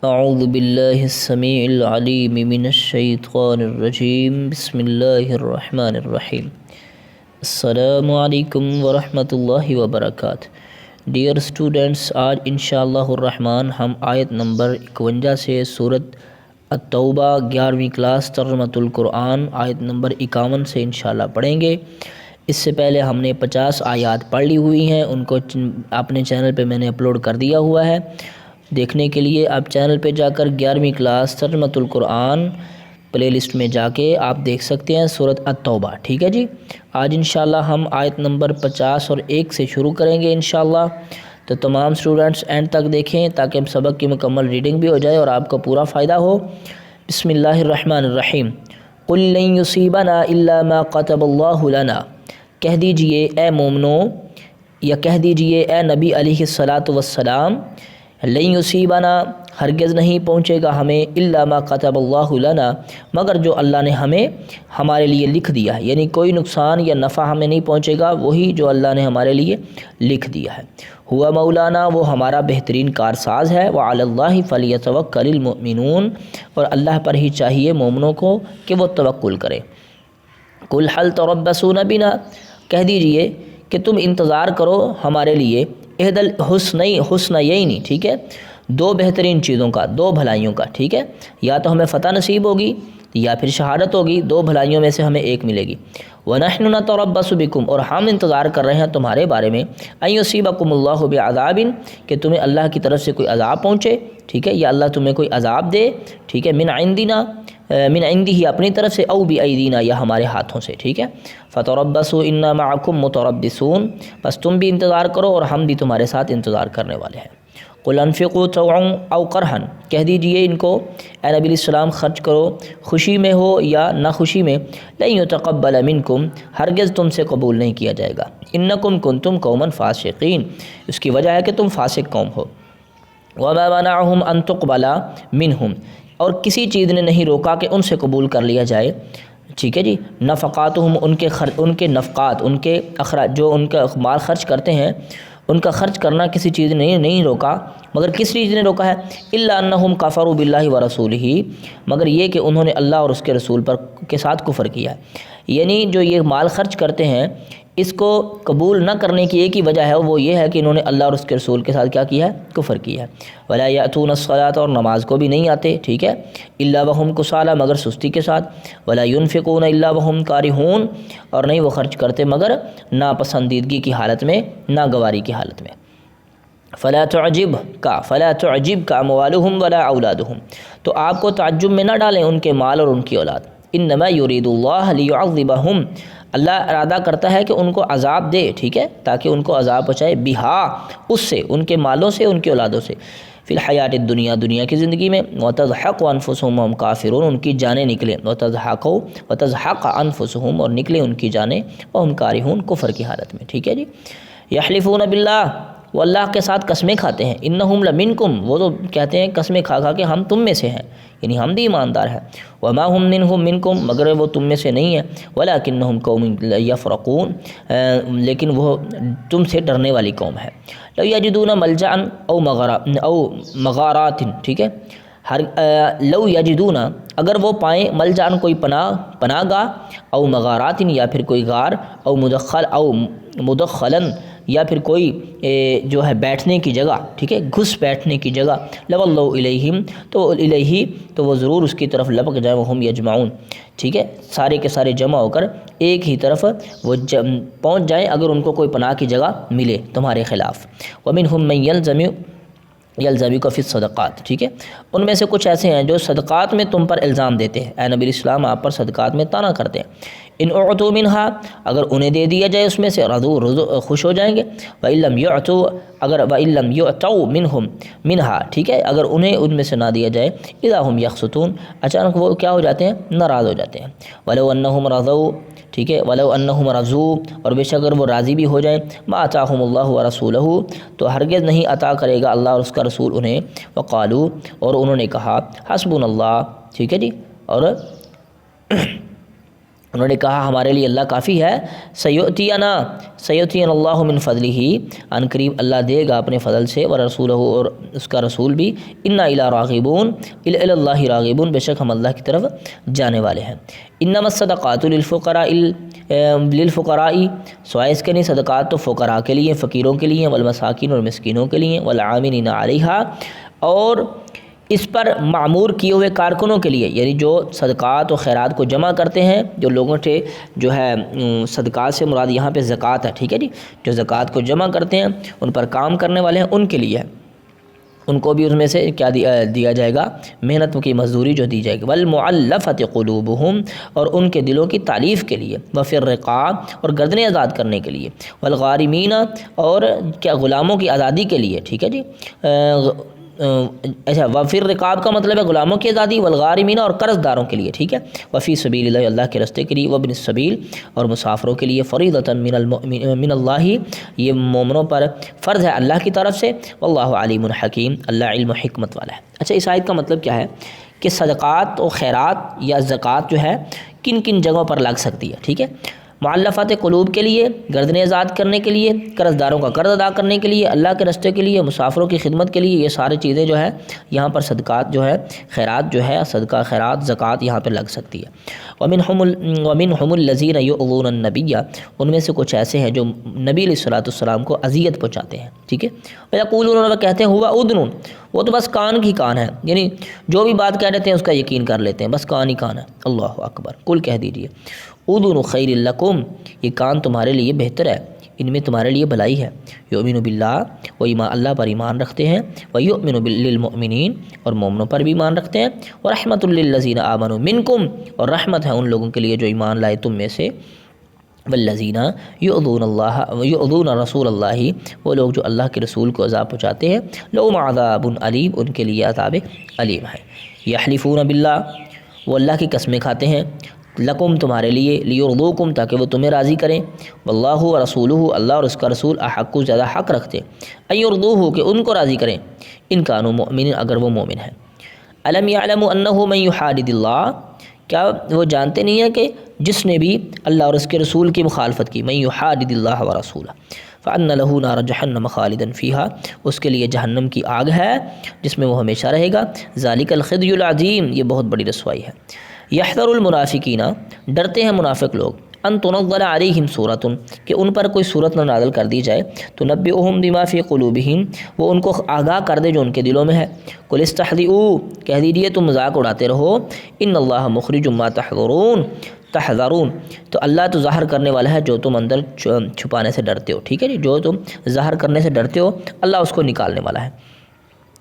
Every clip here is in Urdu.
اعوذ باللہ السمیع العلیم من الشیطان الرجیم بسم اللہ الرحمن الرحیم السلام علیکم ورحمۃ اللہ وبرکاتہ۔ ڈیئر اسٹوڈنٹس، آج انشاءاللہ الرحمن ہم آیت نمبر 51 سے سورۃ التوبہ 11ویں کلاس ترجمۃ القرآن آیت نمبر 51 سے انشاءاللہ پڑھیں گے۔ اس سے پہلے ہم نے 50 آیات پڑھ لی ہوئی ہیں، ان کو اپنے چینل پہ میں نے اپلوڈ کر دیا ہوا ہے۔ دیکھنے کے لیے آپ چینل پہ جا کر 11ویں کلاس ترجمۃ القرآن پلے لسٹ میں جا کے آپ دیکھ سکتے ہیں سورۃ التوبہ، ٹھیک ہے جی۔ آج انشاءاللہ ہم آیت نمبر 50 اور 1 سے شروع کریں گے انشاءاللہ، تو تمام اسٹوڈنٹس اینڈ تک دیکھیں تاکہ سبق کی مکمل ریڈنگ بھی ہو جائے اور آپ کو پورا فائدہ ہو۔ بسم اللہ الرحمن الرحیم۔ قل لن یصیبنا الا ما كتب اللہ لنا، کہہ دیجئے اے مومنو یا کہہ دیجئے اے نبی علیہ الصلاۃ والسلام، لن یصیبنا ہرگز نہیں پہنچے گا ہمیں الا ما كتب اللہ لنا مگر جو اللہ نے ہمارے لیے لکھ دیا ہے، یعنی کوئی نقصان یا نفع ہمیں نہیں پہنچے گا، وہی جو اللہ نے ہمارے لیے لکھ دیا ہے۔ ہوا مولانا، وہ ہمارا بہترین کارساز ہے، وعلی اللہ فلیتوکل المؤمنون، اور اللہ پر ہی چاہیے مومنوں کو کہ وہ توکل کرے۔ قل هل تربصون بنا، کہہ دیجئے کہ تم انتظار کرو ہمارے لیے، احد الحسنیین، ٹھیک ہے، دو بہترین چیزوں کا، دو بھلائیوں کا، ٹھیک ہے، یا تو ہمیں فتح نصیب ہوگی یا پھر شہادت ہوگی، دو بھلائیوں میں سے ہمیں ایک ملے گی۔ وَنَحْنُ نَتَرَبَّصُ بِكُمْ، اور ہم انتظار کر رہے ہیں تمہارے بارے میں، أَن يُصِيبَكُمُ اللَّهُ بِعَذَابٍ، کہ تمہیں اللہ کی طرف سے کوئی عذاب پہنچے، ٹھیک ہے، یا اللہ تمہیں کوئی عذاب دے، ٹھیک ہے، من عندہ اپنی طرف سے، او بِأَيْدِينَا یا ہمارے ہاتھوں سے، ٹھیک ہے۔ فَتَرَبَّصُوا إِنَّا مَعَكُمْ مُتَرَبِّصُونَ، بس تم بھی انتظار کرو اور ہم بھی تمہارے ساتھ انتظار کرنے والے ہیں۔ قُلْ أَنفِقُوا طَوْعًا أَوْ كَرْهًا، کہہ دیجئے ان کو اے نبی علیہ السلام خرچ کرو خوشی میں ہو یا نہ خوشی میں، لن يتقبل منکم، ہرگز تم سے قبول نہیں کیا جائے گا، انکم کنتم قوما فاسقین، اس کی وجہ ہے کہ تم فاسق قوم ہو۔ وما منعهم ان تقبل منہم، اور کسی چیز نے نہیں روکا کہ ان سے قبول کر لیا جائے، ٹھیک ہے جی، نفقاتہم، ان کے نفقات، ان کے اخراج، جو ان کا مال خرچ کرتے ہیں، ان کا خرچ کرنا کسی چیز نے نہیں روکا، مگر کس چیز نے روکا ہے؟ الا انہم کفروا باللہ ورسولہ، مگر یہ کہ انہوں نے اللہ اور اس کے رسول کے ساتھ کفر کیا ہے۔ یعنی جو یہ مال خرچ کرتے ہیں، اس کو قبول نہ کرنے کی ایک ہی وجہ ہے، وہ یہ ہے کہ انہوں نے اللہ اور اس کے رسول کے ساتھ کیا کیا ہے؟ کفر کیا ہے۔ ولا یأتون الصلاۃ، اور نماز کو بھی نہیں آتے، ٹھیک ہے، الا وہم کسالى، مگر سستی کے ساتھ، ولا ينفقون الا وہم کارہون، اور نہیں وہ خرچ کرتے مگر ناپسندیدگی کی حالت میں، ناگواری کی حالت میں۔ فلا تعجبک اموالہم ولا اولادہم، تو آپ کو تعجب میں نہ ڈالیں ان کے مال اور ان کی اولاد۔ انما یرید اللہ لیعذبہم، اللہ ارادہ کرتا ہے کہ ان کو عذاب دے، ٹھیک ہے، تاکہ ان کو عذاب پہنچائے، بہا، اس سے، ان کے مالوں سے، ان کی اولادوں سے، فی الحیات الدنیا، دنیا کی زندگی میں، وتزحق انفسہم وہم کافرون، ان کی جانیں نکلیں، وتزحق انفسہم، اور نکلیں ان کی جانیں، وہم کارہون، کفر کی حالت میں، ٹھیک ہے جی۔ یحلفون باللہ، وہ اللہ کے ساتھ قسمیں کھاتے ہیں، انہم لمنکم، وہ تو کہتے ہیں قسمیں کھا کھا کہ ہم تم میں سے ہیں، یعنی ہم بھی ایماندار ہیں، وما ہم منکم، مگر وہ تم میں سے نہیں ہیں، ولکنہم قوم یفرقون، لیکن وہ تم سے ڈرنے والی قوم ہے۔ لو یجدون ملجأ او مغارات، ٹھیک ہے، لو یجدون، اگر وہ پائیں، ملجأ کوئی پناہ گاہ، او مغارات یا پھر کوئی غار، او مدخلاً یا پھر کوئی جو ہے بیٹھنے کی جگہ، ٹھیک ہے، گھس بیٹھنے کی جگہ، لولوا الیہم، تو وہ ضرور اس کی طرف لپک جائیں، وہم یجمعون، ٹھیک ہے، سارے کے سارے جمع ہو کر ایک ہی طرف وہ پہنچ جائیں اگر ان کو کوئی پناہ کی جگہ ملے تمہارے خلاف۔ ومنہم من یلزمک فی الصدقات، ٹھیک ہے، ان میں سے کچھ ایسے ہیں جو صدقات میں تم پر الزام دیتے ہیں، اے نبی علیہ السلام آپ پر صدقات میں طعنہ کرتے ہیں۔ ان اعطوا منہا، اگر انہیں دے دیا جائے اس میں سے، رضوا، خوش ہو جائیں گے، وَإِن لَمْ يُعْطَوْا منہا، ٹھیک ہے، اگر انہیں ان میں سے نہ دیا جائے، اذا ہم یخصتون، اچانک وہ کیا ہو جاتے ہیں؟ ناراض ہو جاتے ہیں۔ وَلَوْ أَنَّهُمْ رَضَوْا، ٹھیک ہے، وَلَوْ أَنَّهُمْ رَضُوا، اور بے شک اگر وہ راضی بھی ہو جائیں، مَا آتَاهُمُ اللَّهُ وَرَسُولُهُ، تو ہرگز نہیں عطا کرے گا اللہ اور اس کا رسول انہیں، وقالوا، اور انہوں نے کہا، حسبنا اللہ، ٹھیک ہے جی، اور انہوں نے کہا ہمارے لیے اللہ کافی ہے، سیؤتینا اللہ من فضلہ، ان قریب اللہ دے گا اپنے فضل سے، ورسولہ اور اس کا رسول بھی، انا الی راغبون الی اللہ راغبون، بے شک ہم اللہ کی طرف جانے والے ہیں۔ انما الصدقات للفقراء، سوائے اس کے نہیں صدقات تو فقراء کے لیے، فقیروں کے لیے، والمساکین اور مسکینوں کے لیے، والعاملین علیہا اور اس پر معمور کیے ہوئے کارکنوں کے لیے، یعنی جو صدقات و خیرات کو جمع کرتے ہیں، جو لوگوں سے جو ہے صدقات سے مراد یہاں پہ زکوٰۃ ہے، ٹھیک ہے جی، جو زکوٰۃ کو جمع کرتے ہیں ان پر کام کرنے والے ہیں، ان کے لیے ان کو بھی اس میں سے کیا دیا جائے گا، محنت کی مزدوری جو دی جائے گی، والمعلفۃ قلوبہم اور ان کے دلوں کی تعلیف کے لیے، وفی الرقاب اور گردنیں آزاد کرنے کے لیے، والغارمین اور کیا غلاموں کی آزادی کے لیے، ٹھیک ہے جی، اچھا وفی الرقاب کا مطلب ہے غلاموں کی آزادی، والغارمین اور قرض داروں کے لیے، ٹھیک ہے، وفی سبیل اللہ اللہ کے راستے کے لیے، وابن السبیل اور مسافروں کے لیے، فریضۃ من اللہ یہ مومنوں پر فرض ہے اللہ کی طرف سے، واللہ علیم حکیم اللہ علم و حکمت والا ہے۔ اچھا اس آیت کا مطلب کیا ہے کہ صدقات و خیرات یا زکوٰۃ جو ہے کن کن جگہوں پر لگ سکتی ہے، ٹھیک ہے، معلفات قلوب کے لیے، گردنیں آزاد کرنے کے لیے، قرض داروں کا قرض ادا کرنے کے لیے، اللہ کے راستے کے لیے، مسافروں کی خدمت کے لیے، یہ ساری چیزیں جو ہے یہاں پر صدقات جو ہے خیرات جو ہے صدقہ خیرات زکوٰۃ یہاں پہ لگ سکتی ہے۔ ومنہم الذین یؤذون النبی، ان میں سے کچھ ایسے ہیں جو نبی علیہ الصلوۃ والسلام کو اذیت پہنچاتے ہیں، ٹھیک ہے، ویقولون اور کہتے ہیں ہوا اذن، وہ تو بس کان کی کان ہے، یعنی جو بھی بات کہہ دیتے ہیں اس کا یقین کر لیتے ہیں، بس کان ہی کان ہے۔ اللہ اکبر، قل کہہ دیجیے اذن خیر لکم، یہ کان تمہارے لیے بہتر ہے، ان میں تمہارے لیے بھلائی ہے، یؤمن باللہ وہ ایمان اللہ پر ایمان رکھتے ہیں، ویؤمن للمؤمنین اور مومنوں پر بھی ایمان رکھتے ہیں، ورحمۃ للذین آمنوا منکم اور رحمت ہے ان لوگوں کے لیے جو ایمان لائے تم میں سے، والذین یؤذون رسول اللہ وہ لوگ جو اللہ کے رسول کو عذاب پہنچاتے ہیں، لہم عذاب علیم ان کے لیے عذاب علیم ہے۔ یحلفون باللہ وہ اللہ کی قسمیں کھاتے ہیں، لکم تمہارے لیے، لیرضوکم تاکہ وہ تمہیں راضی کریں، واللہ ورسولہ اللہ اور اس کا رسول احق زیادہ حق رکھتے ان یرضوہ کہ ان کو راضی کریں، ان کانوا مؤمنین اگر وہ مومن ہیں۔ الم یعلموا انہ من یحادد اللہ، کیا وہ جانتے نہیں ہیں کہ جس نے بھی اللہ اور اس کے رسول کی مخالفت کی، من یحادد اللہ ورسولہ فان لہ نار جہنم خالدا فیہا، اس کے لیے جہنم کی آگ ہے جس میں وہ ہمیشہ رہے گا، ذالک الخزی العظیم یہ بہت بڑی رسوائی ہے۔ یحذر المنافقین ڈرتے ہیں منافق لوگ، ان تنزل علیہم سورۃ کہ ان پر کوئی صورت نہ نازل کر دی جائے، تنبئہم بما فی قلوبہم وہ ان کو آگاہ کر دے جو ان کے دلوں میں ہے، قل استہزئوا کہہ دیجیے تم مذاق اڑاتے رہو، ان اللہ مخرج ما تحذرون تو اللہ تو ظاہر کرنے والا ہے جو تم اندر چھپانے سے ڈرتے ہو، ٹھیک ہے جی، جو تم ظاہر کرنے سے ڈرتے ہو اللہ اس کو نکالنے والا ہے۔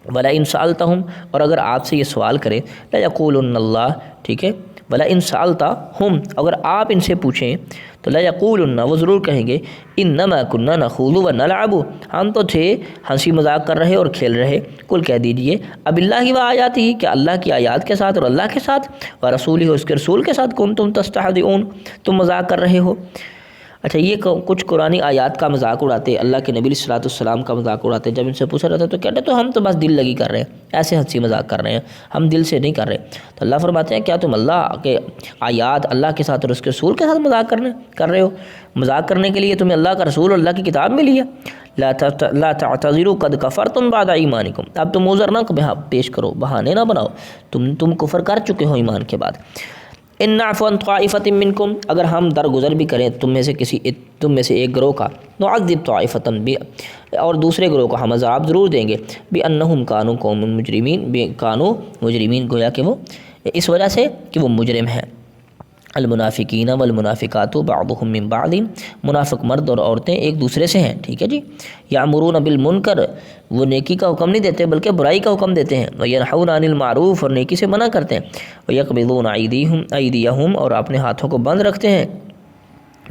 وَلَئِن سَأَلْتَهُمْ اور اگر آپ سے یہ سوال کریں، لَيَقُولُنَّ اللَّهُ ٹھیک ہے، وَلَئِن سَأَلْتَهُمْ اگر آپ ان سے پوچھیں تو لَيَقُولُنَّ وہ ضرور کہیں گے إِنَّمَا كُنَّا نَخُوضُ وَنَلْعَبُ ہم تو تھے ہنسی مذاق کر رہے اور کھیل رہے، قل کہہ دیجئے اب اللہ و آیاتہ کہ اللہ کی آیات کے ساتھ اور اللہ کے ساتھ، ورسولہ اس کے رسول کے ساتھ کنتم تستہزئون تم مذاق کر رہے ہو۔ اچھا یہ کچھ قرآنی آیات کا مذاق اڑاتے، اللہ کے نبی صلی اللہ علیہ وسلم کا مذاق اڑاتے، جب ان سے پوچھا جاتا ہے تو کہتے تو ہم تو بس دل لگی کر رہے ہیں، ایسے ہنسی مذاق کر رہے ہیں، ہم دل سے نہیں کر رہے۔ تو اللہ فرماتے ہیں کیا تم اللہ کے آیات اللہ کے ساتھ اور اس کے رسول کے ساتھ مذاق کر رہے ہو؟ مذاق کرنے کے لیے تمہیں اللہ کا رسول اور اللہ کی کتاب ملی ہے۔ لا تعتذروا قد کفرتم بعد ایمانکم اب تم عذر نہ پیش کرو، بہانے نہ بناؤ، تم کفر کر چکے ہو ایمان کے بعد۔ ان نعفو عن طائفۃ منکم اگر ہم درگزر بھی کریں تم میں سے ایک گروہ کا، نعذب طائفۃ اور دوسرے گروہ کو ہم عذاب ضرور دیں گے، بانہم کانوا قوم مجرمین گویا کہ وہ اس وجہ سے کہ وہ مجرم ہیں۔ المنافقین والمنافقات بعضهم من بعض منافق مرد اور عورتیں ایک دوسرے سے ہیں، ٹھیک ہے جی۔ یامرون بالمنکر وہ نیکی کا حکم نہیں دیتے بلکہ برائی کا حکم دیتے ہیں، وینہون عن المعروف اور نیکی سے منع کرتے ہیں، ویقبضون ایدیہم اور اپنے ہاتھوں کو بند رکھتے ہیں،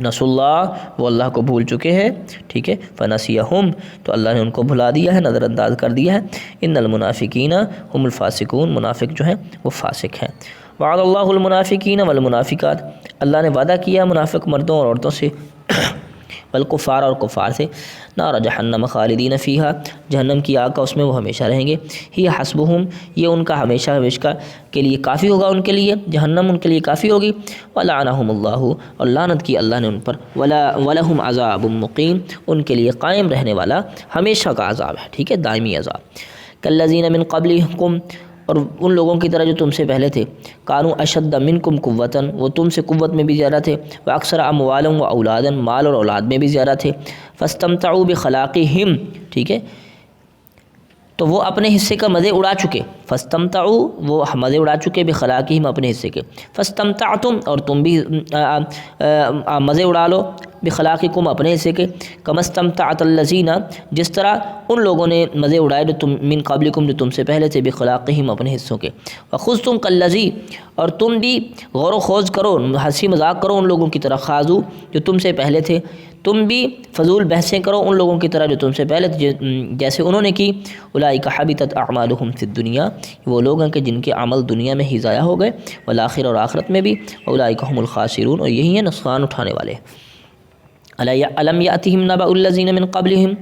نسوا اللہ وہ اللہ کو بھول چکے ہیں، ٹھیک ہے، فنسیہم تو اللہ نے ان کو بھلا دیا ہے، نظر انداز کر دیا ہے۔ ان المنافقین هم الفاسقون منافق جو ہیں وہ فاسق ہیں۔ وعد اللہ المنافقین والمنافقات اللہ نے وعدہ کیا منافق مردوں اور عورتوں سے، والکفار اور کفار سے، نار جہنم خالدین فیہا، جہنم کی آگ کا اس میں وہ ہمیشہ رہیں گے، ہی حسبہم، یہ ان کا ہمیشہ ہمیشہ کے لیے کافی ہوگا، ان کے لیے جہنم ان کے لیے کافی ہوگی، ولعنہم اللہ، اور لعنت کی اللہ نے ان پر، ولہم عذاب مقیم، ان کے لیے قائم رہنے والا ہمیشہ کا عذاب ہے، ٹھیک ہے، دائمی عذاب، کالذین من قبلکم، اور ان لوگوں کی طرح جو تم سے پہلے تھے، کانوا اشد منکم قوتاً، وہ تم سے قوت میں بھی زیادہ تھے، واکثر اموالا و اولادا، مال اور اولاد میں بھی زیادہ تھے، فاستمتعوا بخلاقہم، ٹھیک ہے، تو وہ اپنے حصے کا مزے اڑا چکے، فاستمتعوا، وہ مزے اڑا چکے، بخلاقہم، اپنے حصے کے، فاستمتعتم، اور تم بھی مزے اڑا لو، بخلاقکم، اپنے حصے کے، کما استمتعت الذین، جس طرح ان لوگوں نے مزے اڑائے جو تم من قبلکم، جو تم سے پہلے تھے، بخلاقہم، اپنے حصوں کے، وخذتم کالذی، اور تم بھی غور و خوض کرو، ہنسی مذاق کرو ان لوگوں کی طرح، خاضو، جو تم سے پہلے تھے، تم بھی فضول بحثیں کرو ان لوگوں کی طرح جو تم سے پہلے تھے، جیسے انہوں نے کی، اولئک حبطت اعمالہم فی الدنیا، وہ لوگ ہیں کہ جن کے عمل دنیا میں ہی ضائع ہو گئے، والآخرہ، اور آخرت میں بھی، اولئک هم الخاسرون، اور یہی ہیں نقصان اٹھانے والے۔ الم یاتہم نبأ الذین من قبلہم،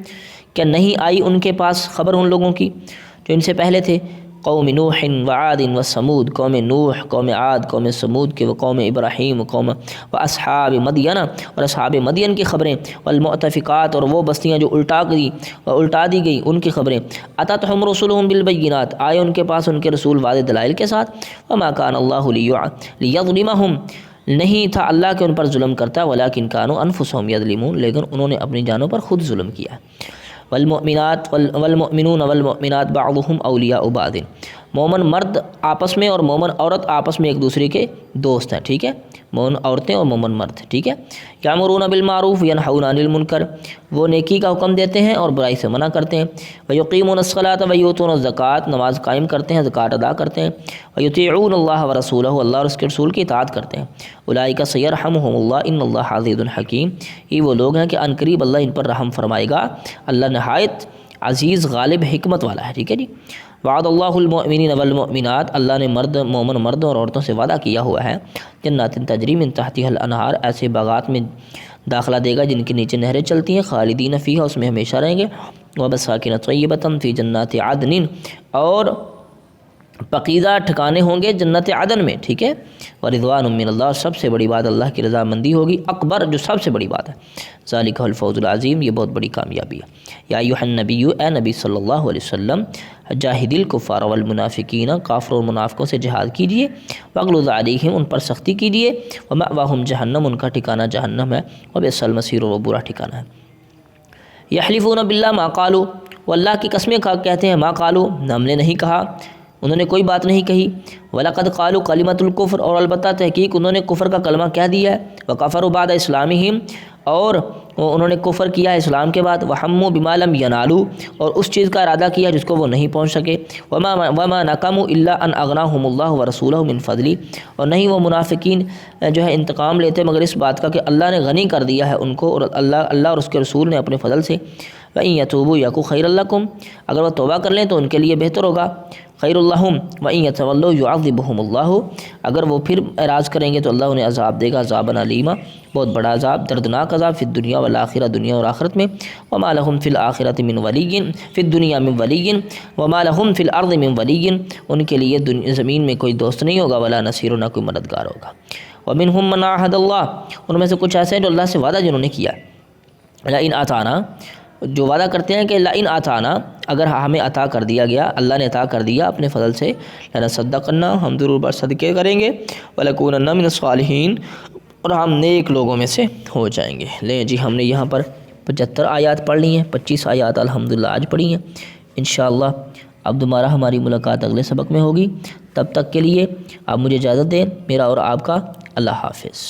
کیا نہیں آئی ان کے پاس خبر ان لوگوں کی جو ان سے پہلے تھے، قوم نوح وعاد وثمود، قوم نوح، قوم عاد، قوم ثمود کے، قوم ابراہیم، قوم واصحاب مدین، اور اصحاب مدین کی خبریں، والمؤتفقات، اور وہ بستیاں جو الٹا دی گئی ان کی خبریں، اتتہم رسلہم بالبینات، آئے ان کے پاس ان کے رسول واضح دلائل کے ساتھ، وما کان اللہ لیظلمہم، نہیں تھا اللہ کہ ان پر ظلم کرتا، ولیکن کانوا انفسہم یظلمون، لیکن انہوں نے اپنی جانوں پر خود ظلم کیا۔ والمؤمنون والمؤمنات بعضهم اولیاء بعض، مومن مرد آپس میں اور مومن عورت آپس میں ایک دوسرے کے دوست ہیں، ٹھیک ہے، مومن عورتیں اور مومن مرد، ٹھیک ہے، یامرون بالمعروف ینہون عن المنکر، وہ نیکی کا حکم دیتے ہیں اور برائی سے منع کرتے ہیں، ویقیمون الصلاۃ ویؤتون الزکوٰۃ، نماز قائم کرتے ہیں، زکوٰۃ ادا کرتے ہیں، ویطیعون اللہ ورسولہ، اللہ اور اس کے رسول کی اطاعت کرتے ہیں، اولئک سیرحمہم اللہ ان اللہ عزیز حکیم، یہ وہ لوگ ہیں کہ عن قریب اللہ ان پر رحم فرمائے گا، اللہ نہایت عزیز غالب حکمت والا ہے، ٹھیک ہے جی۔ وعد اللہ المؤمنین والمؤمنات، اللہ نے مومن مردوں اور عورتوں سے وعدہ کیا ہوا ہے، جنات تجری من تحتها الانہار، ایسے باغات میں داخلہ دے گا جن کے نیچے نہریں چلتی ہیں، خالدین فیہا، اس میں ہمیشہ رہیں گے، ومساکن طیبۃ فی جنات عدن، اور پقیزہ ٹھکانے ہوں گے جنت عدن میں، ٹھیک ہے، ورضوان من اللہ، سب سے بڑی بات اللہ کی رضامندی ہوگی، اکبر، جو سب سے بڑی بات ہے، ذالک الفوز العظیم، یہ بہت بڑی کامیابی ہے۔ یا ایھا النبی، اے نبی صلی اللہ علیہ وسلم، جاہد الکفار والمنافقین، کافروں اور منافقوں سے جہاد کیجیے، واغلظ علیہم، ان پر سختی کیجیے، ومأواہم جہنم، ان کا ٹھکانہ جہنم ہے، وبئس المصیر، وہ برا ٹھکانہ ہے۔ یحلفون باللہ ما قالوا، وہ اللہ کی قسمیں کہتے ہیں، ما قالوا، ہم نے نہیں کہا، انہوں نے کوئی بات نہیں کہی، وَلَقَدْ قَالُوا كَلِمَةُ الْكُفْرِ، اور البتہ تحقیق انہوں نے کفر کا کلمہ کہہ دیا ہے، وَكَفَرُوا بَعْدَ إِسْلَامِهِمْ، اور انہوں نے کفر کیا ہے اسلام کے بعد، وَحَمُّوا بِمَا لَمْ يَنَالُوا، اور اس چیز کا ارادہ کیا جس کو وہ نہیں پہنچ سکے، وَمَا نَقَمُوا إِلَّا أَنْ أَغْنَاهُمُ اللَّهُ وَرَسُولَهُ مِنْ فَضْلِهِ، اور نہیں وہ منافقین جو ہے انتقام لیتے مگر اس بات کا کہ اللہ نے غنی کر دیا ہے ان کو، اور اللہ اور اس کے رسول نے اپنے فضل سے، وَإِن يَتُوبُوا يَكُ خَيْرًا لَكُمْ، اگر وہ توبہ کر لیں تو ان کے لیے بہتر ہوگا، خیر اللہم، وَإِن يَتَوَلَّوْا يُعَذِّبْهُمُ اللَّهُ، اگر وہ پھر اعراض کریں گے تو اللہ انہیں عذاب دے گا، عذابًا علیما، بہت بڑا عذاب، دردناک عذاب، فی الدنیا والآخرہ، دنیا اور آخرت میں، وما لہم فی الآخرۃ من ولی، فی الدنیا من ولی، وما لہم فی الارض من ولی، ان کے لیے زمین میں کوئی دوست نہیں ہوگا، ولا نصیر، نہ کوئی مددگار ہوگا۔ ومنہم من عاہد اللہ، ان میں سے کچھ ایسے ہیں جو اللہ سے وعدہ جنہوں نے کیا، لئن آتانا، جو وعدہ کرتے ہیں کہ لئن آتانا، اگر ہمیں عطا کر دیا گیا، اللہ نے عطا کر دیا اپنے فضل سے، لنصدقن، ہم ضرور بر صدقے کریں گے، ولکونن من الصالحین، اور ہم نیک لوگوں میں سے ہو جائیں گے۔ لیں جی، ہم نے یہاں پر 75 آیات پڑھ لی ہیں، 25 آیات الحمدللہ آج پڑھی ہیں، انشاءاللہ اب دوبارہ ہماری ملاقات اگلے سبق میں ہوگی، تب تک کے لیے آپ مجھے اجازت دیں، میرا اور آپ کا اللہ حافظ۔